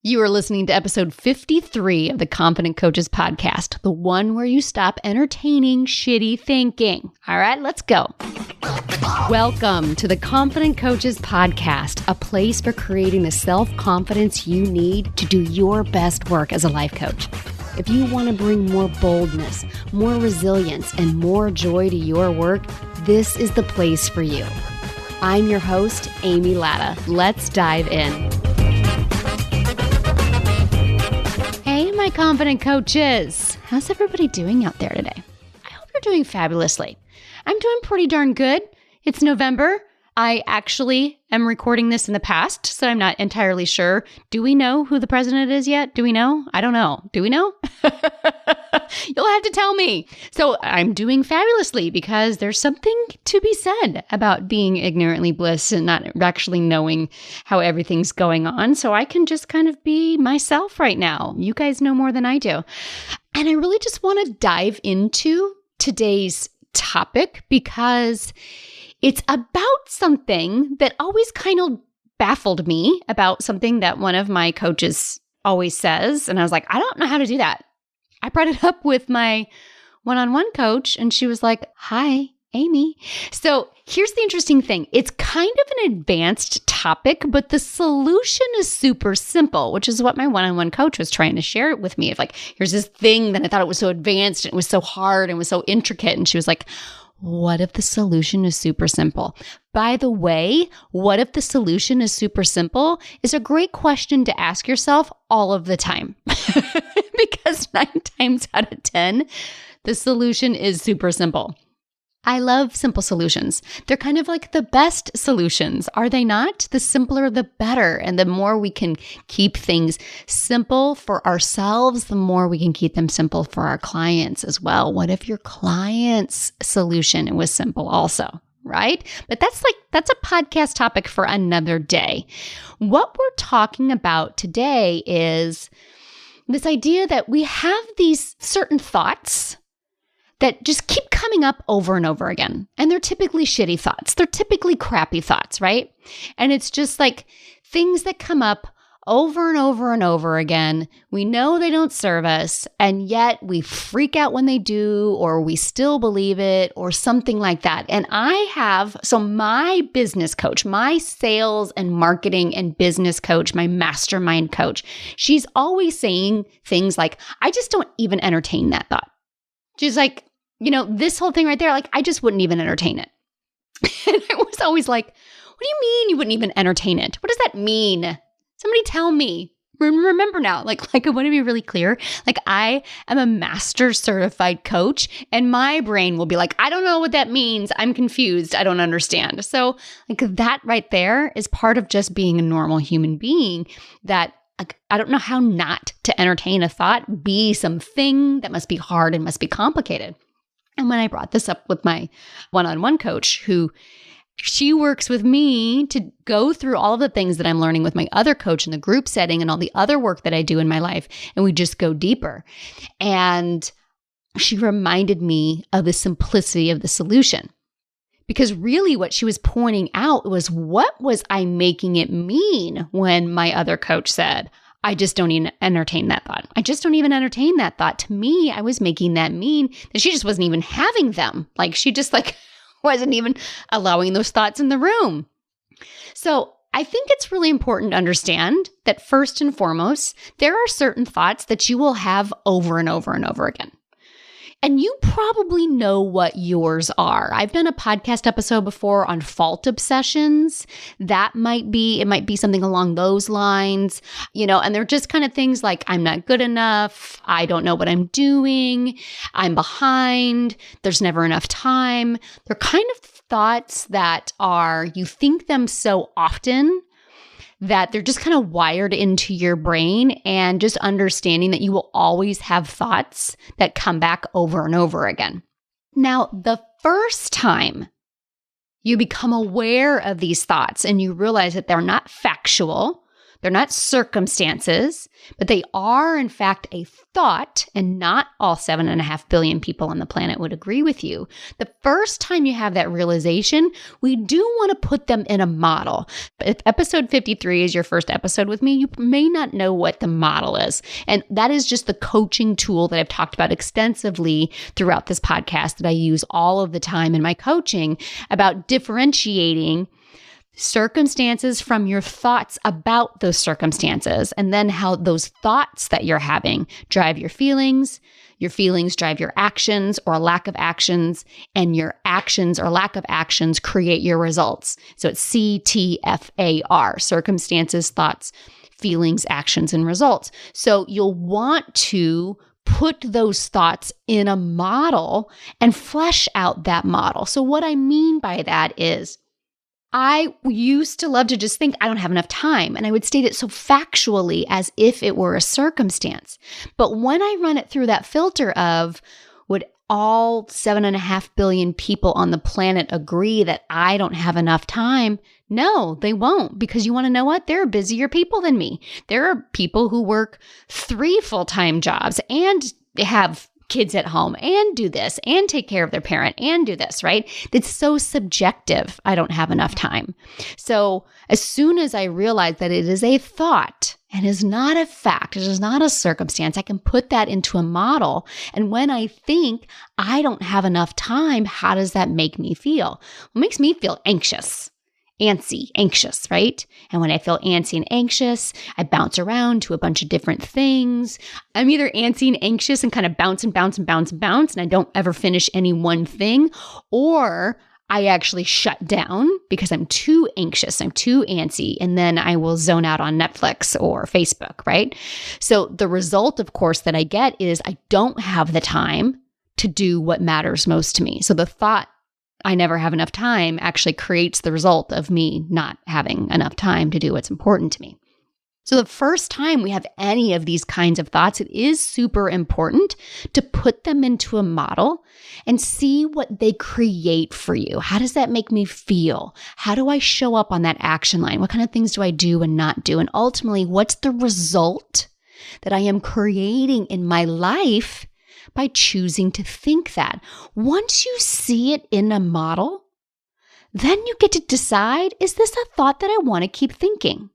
You are listening to episode 53 of the Confident Coaches podcast, the one where you stop entertaining shitty thinking. All right, let's go. Welcome to the Confident Coaches podcast, a place for creating the self-confidence you need to do your best work as a life coach. If you want to bring more boldness, more resilience, and more joy to your work, this is the place for you. I'm your host, Amy Latta. Let's dive in. Hey, my confident coaches. How's everybody doing out there today? I hope you're doing fabulously. I'm doing pretty darn good. It's November. I actually am recording this in the past, so I'm not entirely sure. Do we know who the president is yet? Do we know? I don't know. Do we know? You'll have to tell me. So I'm doing fabulously because there's something to be said about being ignorantly bliss and not actually knowing how everything's going on. So I can just kind of be myself right now. You guys know more than I do. And I really just want to dive into today's topic because it's about something that always kind of baffled me about something that one of my coaches always says. And I was like, I don't know how to do that. I brought it up with my one-on-one coach and she was like, hi, Amy. So here's the interesting thing. It's kind of an advanced topic, but the solution is super simple, which is what my one-on-one coach was trying to share with me. Of like, here's this thing that I thought it was so advanced and it was so hard and was so intricate. And she was like, what if the solution is super simple? By the way, what if the solution is super simple is a great question to ask yourself all of the time. Because 9 times out of 10, the solution is super simple. I love simple solutions. They're kind of like the best solutions, are they not? The simpler, the better. And the more we can keep things simple for ourselves, the more we can keep them simple for our clients as well. What if your client's solution was simple also, right? But that's a podcast topic for another day. What we're talking about today is this idea that we have these certain thoughts that just keep coming up over and over again. And they're typically shitty thoughts. They're typically crappy thoughts, right? And it's just like things that come up over and over and over again. We know they don't serve us, and yet we freak out when they do, or we still believe it, or something like that. And so my business coach, my sales and marketing and business coach, my mastermind coach, she's always saying things like, I just don't even entertain that thought. She's like, this whole thing right there, like, I just wouldn't even entertain it. And I was always like, what do you mean you wouldn't even entertain it? What does that mean? Somebody tell me. Remember now, like I want to be really clear. Like, I am a master certified coach and my brain will be like, I don't know what that means. I'm confused. I don't understand. So like that right there is part of just being a normal human being, that I don't know how not to entertain a thought, be something that must be hard and must be complicated. And when I brought this up with my one-on-one coach, she works with me to go through all of the things that I'm learning with my other coach in the group setting and all the other work that I do in my life, and we just go deeper. And she reminded me of the simplicity of the solution. Because really what she was pointing out was, what was I making it mean when my other coach said, I just don't even entertain that thought. I just don't even entertain that thought. To me, I was making that mean that she just wasn't even having them. Like, she just wasn't even allowing those thoughts in the room. So I think it's really important to understand that first and foremost, there are certain thoughts that you will have over and over and over again. And you probably know what yours are. I've done a podcast episode before on fault obsessions. It might be something along those lines, and they're just kind of things like, I'm not good enough. I don't know what I'm doing. I'm behind. There's never enough time. They're kind of thoughts that you think them so often that they're just kind of wired into your brain, and just understanding that you will always have thoughts that come back over and over again. Now, the first time you become aware of these thoughts and you realize that they're not factual, They're not circumstances, but they are, in fact, a thought, and not all 7.5 billion people on the planet would agree with you. The first time you have that realization, we do want to put them in a model. If episode 53 is your first episode with me, you may not know what the model is. And that is just the coaching tool that I've talked about extensively throughout this podcast that I use all of the time in my coaching about differentiating circumstances from your thoughts about those circumstances, and then how those thoughts that you're having drive your feelings drive your actions or lack of actions, and your actions or lack of actions create your results. So it's CTFAR, circumstances, thoughts, feelings, actions, and results. So you'll want to put those thoughts in a model and flesh out that model. So what I mean by that is, I used to love to just think I don't have enough time, and I would state it so factually as if it were a circumstance. But when I run it through that filter of, would all 7.5 billion people on the planet agree that I don't have enough time? No, they won't, because you want to know what? There are busier people than me. There are people who work 3 full-time jobs and have kids at home and do this and take care of their parent and do this, right? It's so subjective. I don't have enough time. So as soon as I realize that it is a thought and is not a fact, it is not a circumstance, I can put that into a model. And when I think I don't have enough time, how does that make me feel? Well, it makes me feel anxious. Anxious, right? And when I feel antsy and anxious, I bounce around to a bunch of different things. I'm either antsy and anxious and kind of bounce, and I don't ever finish any one thing, or I actually shut down because I'm too anxious, I'm too antsy, and then I will zone out on Netflix or Facebook, right? So the result, of course, that I get is I don't have the time to do what matters most to me. So the thought, I never have enough time, actually creates the result of me not having enough time to do what's important to me. So the first time we have any of these kinds of thoughts, it is super important to put them into a model and see what they create for you. How does that make me feel? How do I show up on that action line? What kind of things do I do and not do? And ultimately, what's the result that I am creating in my life by choosing to think that? Once you see it in a model, then you get to decide, is this a thought that I want to keep thinking?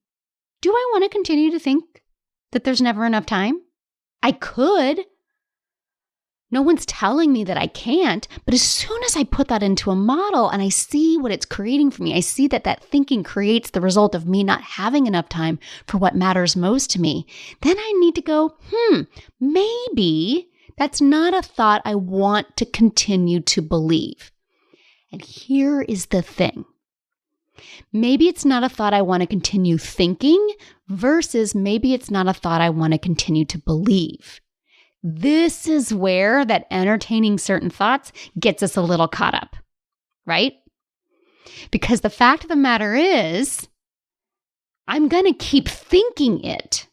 Do I want to continue to think that there's never enough time? I could. No one's telling me that I can't, but as soon as I put that into a model and I see what it's creating for me, I see that that thinking creates the result of me not having enough time for what matters most to me, then I need to go, maybe that's not a thought I want to continue to believe. And here is the thing. Maybe it's not a thought I want to continue thinking versus maybe it's not a thought I want to continue to believe. This is where that entertaining certain thoughts gets us a little caught up, right? Because the fact of the matter is, I'm going to keep thinking it.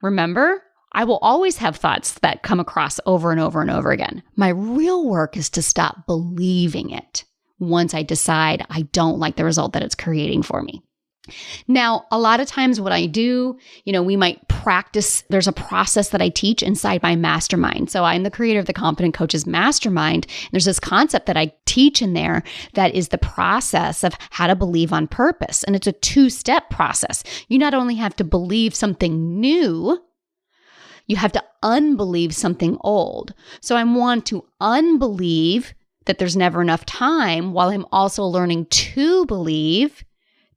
Remember? I will always have thoughts that come across over and over and over again. My real work is to stop believing it once I decide I don't like the result that it's creating for me. Now, a lot of times what I do, we might practice. There's a process that I teach inside my mastermind. So I'm the creator of the Confident Coaches Mastermind. There's this concept that I teach in there that is the process of how to believe on purpose. And it's a 2-step process. You not only have to believe something new, you have to unbelieve something old. So I want to unbelieve that there's never enough time while I'm also learning to believe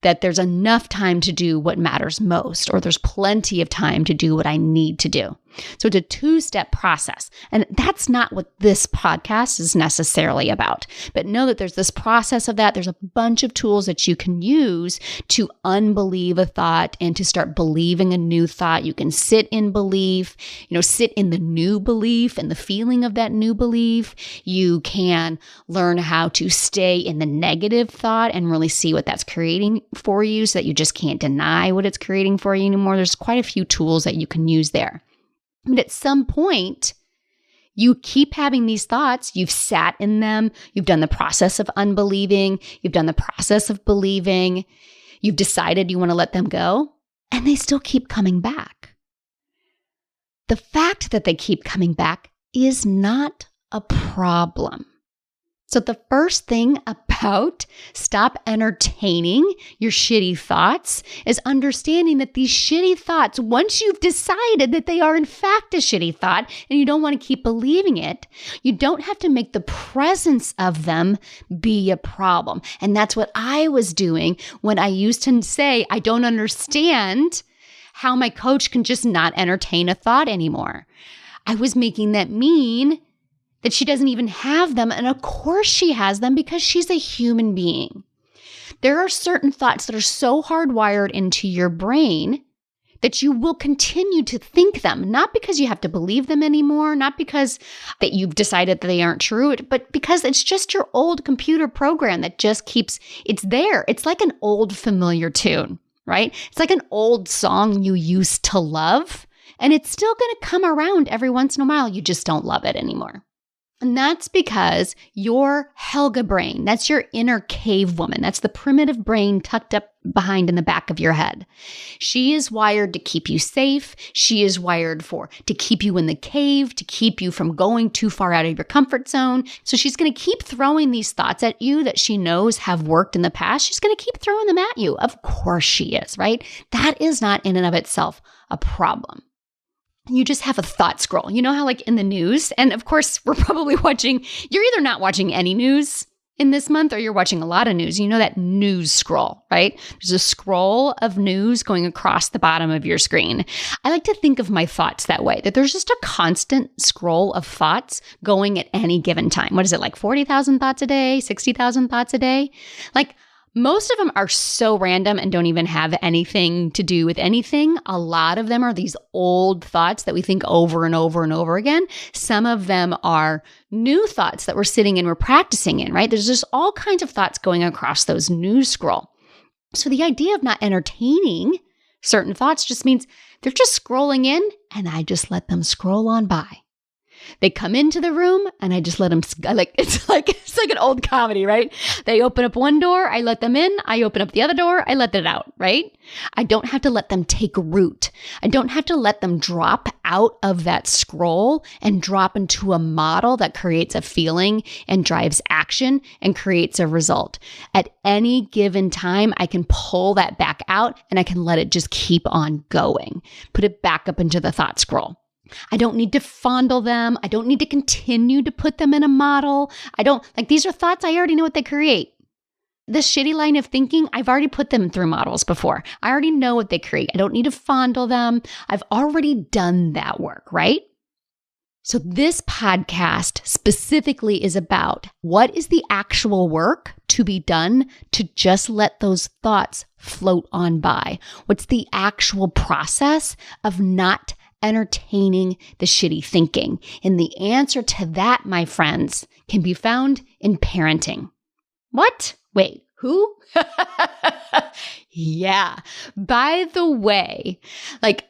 that there's enough time to do what matters most, or there's plenty of time to do what I need to do. So it's a 2-step process. And that's not what this podcast is necessarily about. But know that there's this process of that. There's a bunch of tools that you can use to unbelieve a thought and to start believing a new thought. You can sit in belief, sit in the new belief and the feeling of that new belief. You can learn how to stay in the negative thought and really see what that's creating for you so that you just can't deny what it's creating for you anymore. There's quite a few tools that you can use there. But at some point, you keep having these thoughts, you've sat in them, you've done the process of unbelieving, you've done the process of believing, you've decided you want to let them go. and they still keep coming back. The fact that they keep coming back is not a problem. So the first thing about stop entertaining your shitty thoughts is understanding that these shitty thoughts, once you've decided that they are in fact a shitty thought and you don't want to keep believing it, you don't have to make the presence of them be a problem. And that's what I was doing when I used to say, I don't understand how my coach can just not entertain a thought anymore. I was making that mean that she doesn't even have them. And of course she has them because she's a human being. There are certain thoughts that are so hardwired into your brain that you will continue to think them, not because you have to believe them anymore, not because that you've decided that they aren't true, but because it's just your old computer program that just keeps, it's there. It's like an old familiar tune, right? It's like an old song you used to love, and it's still going to come around every once in a while. You just don't love it anymore. And that's because your Helga brain, that's your inner cave woman. That's the primitive brain tucked up behind in the back of your head. She is wired to keep you safe. She is wired to keep you in the cave, to keep you from going too far out of your comfort zone. So she's going to keep throwing these thoughts at you that she knows have worked in the past. She's going to keep throwing them at you. Of course she is, right? That is not in and of itself a problem. You just have a thought scroll. You know how like in the news, and of course we're probably watching, you're either not watching any news in this month or you're watching a lot of news. You know that news scroll, right? There's a scroll of news going across the bottom of your screen. I like to think of my thoughts that way, that there's just a constant scroll of thoughts going at any given time. What is it, like 40,000 thoughts a day, 60,000 thoughts a day? Like, most of them are so random and don't even have anything to do with anything. A lot of them are these old thoughts that we think over and over and over again. Some of them are new thoughts that we're sitting and we're practicing in, right? There's just all kinds of thoughts going across those news scroll. So the idea of not entertaining certain thoughts just means they're just scrolling in and I just let them scroll on by. They come into the room and I just let them, it's like an old comedy, right? They open up one door, I let them in. I open up the other door, I let it out, right? I don't have to let them take root. I don't have to let them drop out of that scroll and drop into a model that creates a feeling and drives action and creates a result. At any given time, I can pull that back out and I can let it just keep on going. Put it back up into the thought scroll. I don't need to fondle them. I don't need to continue to put them in a model. These are thoughts I already know what they create. This shitty line of thinking, I've already put them through models before. I already know what they create. I don't need to fondle them. I've already done that work, right? So this podcast specifically is about what is the actual work to be done to just let those thoughts float on by? What's the actual process of not entertaining the shitty thinking? And the answer to that, my friends, can be found in parenting. What? Wait, who? Yeah. By the way,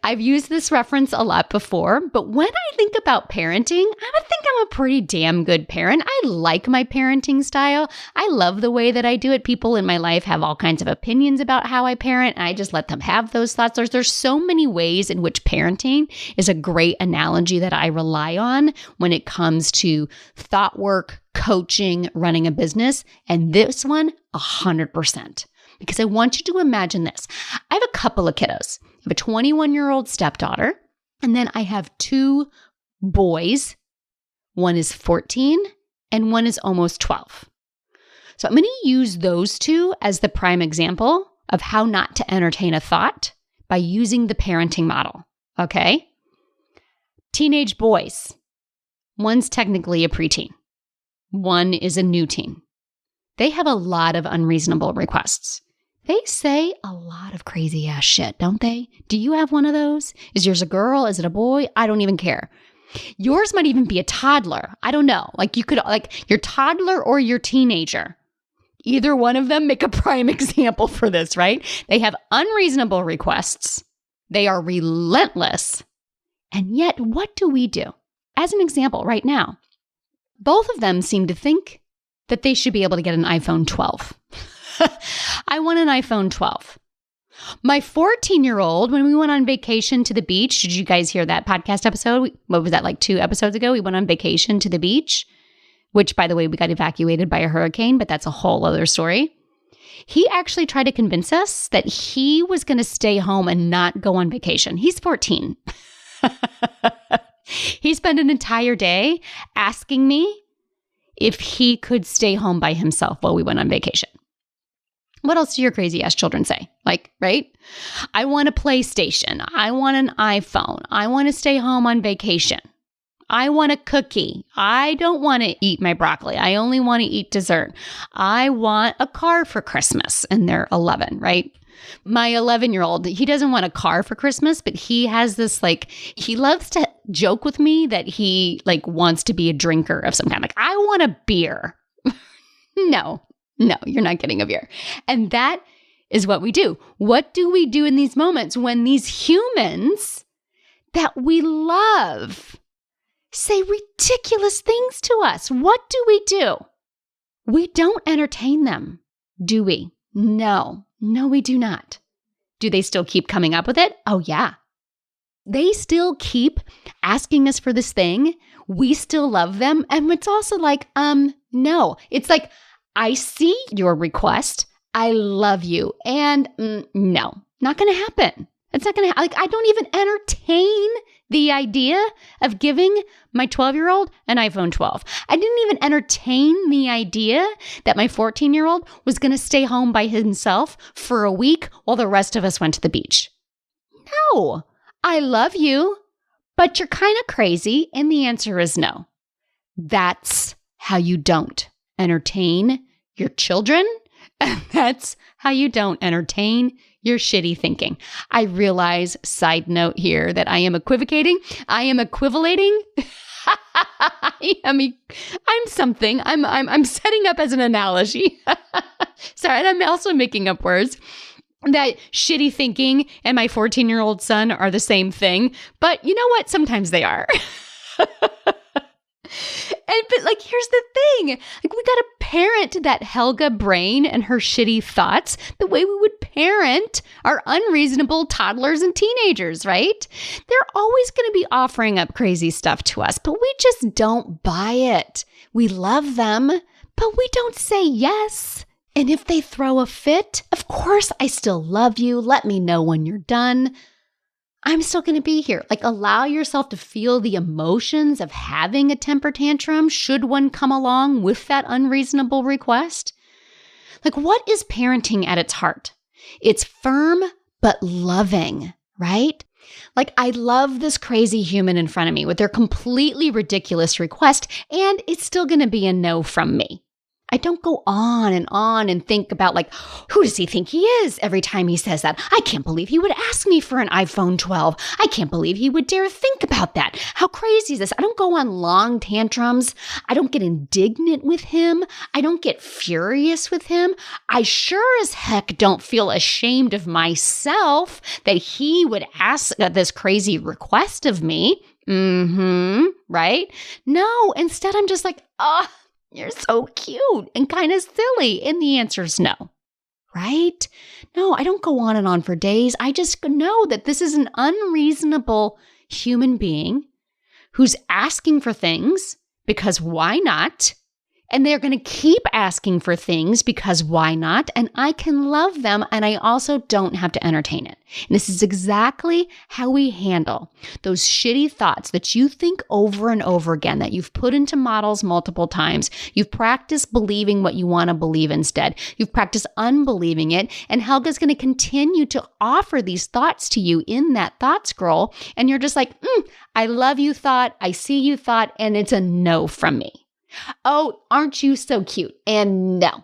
I've used this reference a lot before, but when I think about parenting, I would think I'm a pretty damn good parent. I like my parenting style. I love the way that I do it. People in my life have all kinds of opinions about how I parent, and I just let them have those thoughts. There's so many ways in which parenting is a great analogy that I rely on when it comes to thought work, coaching, running a business, and this one, 100%. Because I want you to imagine this. I have a couple of kiddos. I have a 21-year-old stepdaughter, and then I have two boys. One is 14, and one is almost 12. So I'm going to use those two as the prime example of how not to entertain a thought by using the parenting model, okay? Teenage boys. One's technically a preteen. One is a new teen. They have a lot of unreasonable requests. They say a lot of crazy ass shit, don't they? Do you have one of those? Is yours a girl? Is it a boy? I don't even care. Yours might even be a toddler. I don't know. You could, your toddler or your teenager. Either one of them make a prime example for this, right? They have unreasonable requests. They are relentless. And yet, what do we do? As an example, right now, both of them seem to think that they should be able to get an iPhone 12. I want an iPhone 12. My 14-year-old, when we went on vacation to the beach, did you guys hear that podcast episode? What was that, like 2 episodes ago? We went on vacation to the beach, which, by the way, we got evacuated by a hurricane, but that's a whole other story. He actually tried to convince us that he was going to stay home and not go on vacation. He's 14. He spent an entire day asking me if he could stay home by himself while we went on vacation. What else do your crazy ass children say? Like, right? I want a PlayStation. I want an iPhone. I want to stay home on vacation. I want a cookie. I don't want to eat my broccoli. I only want to eat dessert. I want a car for Christmas. And they're 11, right? My 11-year-old, he doesn't want a car for Christmas, but he has this, like, he loves to joke with me that he, like, wants to be a drinker of some kind. Like, I want a beer. No, you're not getting a beer. And that is what we do. What do we do in these moments when these humans that we love say ridiculous things to us? What do? We don't entertain them, do we? No, we do not. Do they still keep coming up with it? Oh, yeah. They still keep asking us for this thing. We still love them. And it's also like, no. It's like, I see your request. I love you. And no, not going to happen. It's not going to happen. Like, I don't even entertain the idea of giving my 12-year-old an iPhone 12. I didn't even entertain the idea that my 14-year-old was going to stay home by himself for a week while the rest of us went to the beach. No, I love you, but you're kind of crazy. And the answer is no. That's how you don't entertain your children. And that's how you don't entertain your shitty thinking. I realize, side note here, that I am equivocating. I am equivalating. I'm something. I'm setting up as an analogy. Sorry, and I'm also making up words. That shitty thinking and my 14-year-old son are the same thing. But you know what? Sometimes they are. But like, here's the thing. Like, we got to parent that Helga brain and her shitty thoughts the way we would parent our unreasonable toddlers and teenagers, right? They're always going to be offering up crazy stuff to us, but we just don't buy it. We love them, but we don't say yes. And if they throw a fit, of course, I still love you. Let me know when you're done. I'm still going to be here. Like, allow yourself to feel the emotions of having a temper tantrum should one come along with that unreasonable request. Like, what is parenting at its heart? It's firm but loving, right? Like, I love this crazy human in front of me with their completely ridiculous request, and it's still going to be a no from me. I don't go on and think about, like, who does he think he is every time he says that? I can't believe he would ask me for an iPhone 12. I can't believe he would dare think about that. How crazy is this? I don't go on long tantrums. I don't get indignant with him. I don't get furious with him. I sure as heck don't feel ashamed of myself that he would ask this crazy request of me. Right? No, instead I'm just like, you're so cute and kind of silly. And the answer is no, right? No, I don't go on and on for days. I just know that this is an unreasonable human being who's asking for things because why not? And they're going to keep asking for things because why not? And I can love them, and I also don't have to entertain it. And this is exactly how we handle those shitty thoughts that you think over and over again, that you've put into models multiple times. You've practiced believing what you want to believe instead. You've practiced unbelieving it. And Helga's going to continue to offer these thoughts to you in that thought scroll. And you're just like, I love you thought. I see you thought. And it's a no from me. Oh, aren't you so cute? And no.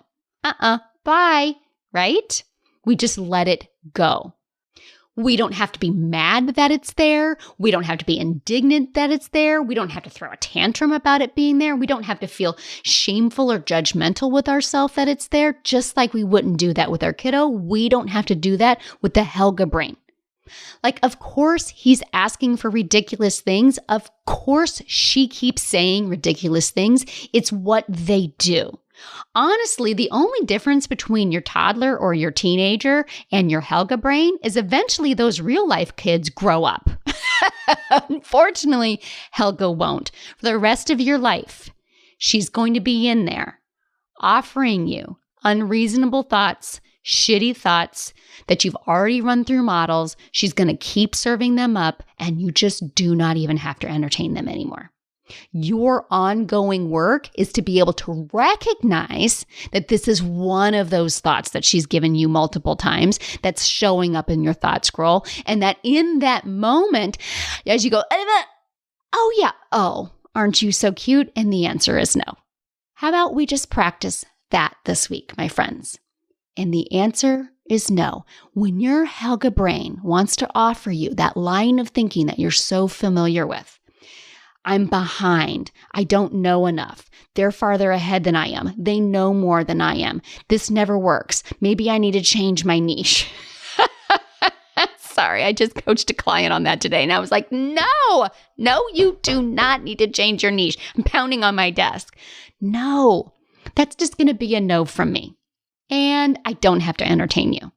Bye. Right? We just let it go. We don't have to be mad that it's there. We don't have to be indignant that it's there. We don't have to throw a tantrum about it being there. We don't have to feel shameful or judgmental with ourselves that it's there, just like we wouldn't do that with our kiddo. We don't have to do that with the Helga brain. Like, of course, he's asking for ridiculous things. Of course, she keeps saying ridiculous things. It's what they do. Honestly, the only difference between your toddler or your teenager and your Helga brain is eventually those real life kids grow up. Unfortunately, Helga won't. For the rest of your life, she's going to be in there offering you unreasonable thoughts, shitty thoughts that you've already run through models. She's going to keep serving them up, and you just do not even have to entertain them anymore. Your ongoing work is to be able to recognize that this is one of those thoughts that she's given you multiple times that's showing up in your thought scroll. And that in that moment, as you go, oh yeah, oh, aren't you so cute? And the answer is no. How about we just practice that this week, my friends? And the answer is no. When your Helga brain wants to offer you that line of thinking that you're so familiar with, I'm behind. I don't know enough. They're farther ahead than I am. They know more than I am. This never works. Maybe I need to change my niche. Sorry, I just coached a client on that today. And I was like, no, you do not need to change your niche. I'm pounding on my desk. No, that's just going to be a no from me. And I don't have to entertain you.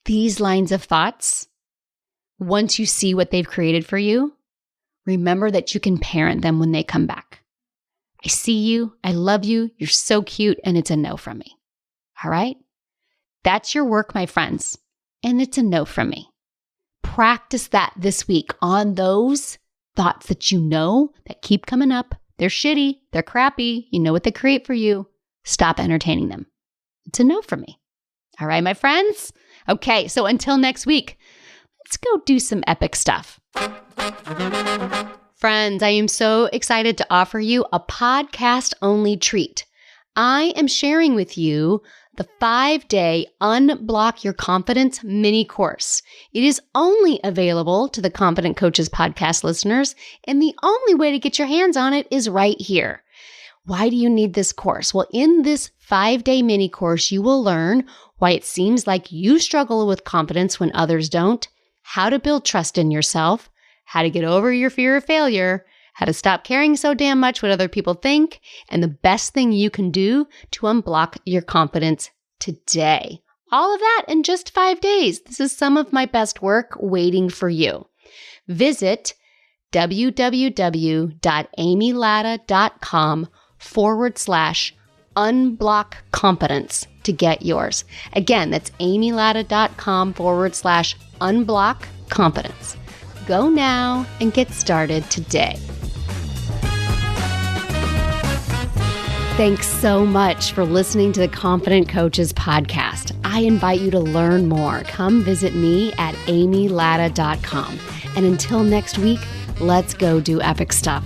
These lines of thoughts, once you see what they've created for you, remember that you can parent them when they come back. I see you. I love you. You're so cute. And it's a no from me. All right? That's your work, my friends. And it's a no from me. Practice that this week on those thoughts that you know that keep coming up. They're shitty. They're crappy. You know what they create for you. Stop entertaining them. It's a no from me. All right, my friends? Okay, so until next week, let's go do some epic stuff. Friends, I am so excited to offer you a podcast-only treat. I am sharing with you the 5-day Unblock Your Confidence mini course. It is only available to the Confident Coaches podcast listeners, and the only way to get your hands on it is right here. Why do you need this course? Well, in this 5-day mini course, you will learn why it seems like you struggle with confidence when others don't, how to build trust in yourself, how to get over your fear of failure, how to stop caring so damn much what other people think, and the best thing you can do to unblock your confidence today. All of that in just 5 days. This is some of my best work waiting for you. Visit www.amylatta.com/unblock confidence to get yours. Again, that's amylatta.com/unblock confidence. Go now and get started today. Thanks so much for listening to the Confident Coaches podcast. I invite you to learn more. Come visit me at amylatta.com. And until next week, let's go do epic stuff.